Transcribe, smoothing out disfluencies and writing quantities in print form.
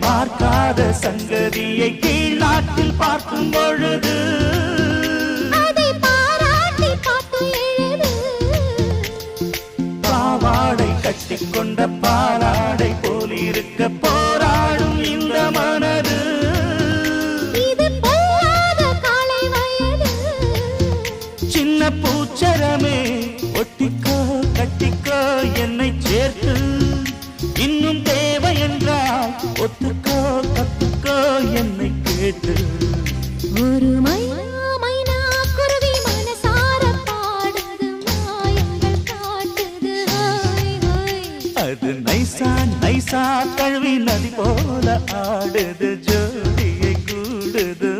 பார்க்காத சங்கதியை கீழ் நாட்டில் பார்க்கும் பொழுது அதை பாராட்டி பாட்டு எழுது. பாவாடை கட்டிக்கொண்ட பாலாடை போல் இருக்க போராடும் இந்த மனது. இது பொல்லாத காலை வயது. சின்ன பூச்சரமே ஒட்டிக்கோ கட்டிக்கோ என்னை சேர்த்து, இன்னும் தேவை என்றால் ஒத்துக்கோ கத்துக்கோ என்னை கேட்டு. ஒரு மைனா குருவி மனசார பாடுது, மாயங்கள் காட்டுது. Hi hi. அது நைசா நைசா கழுவி நதி போல ஆடுது, ஜோடியை கூடுது.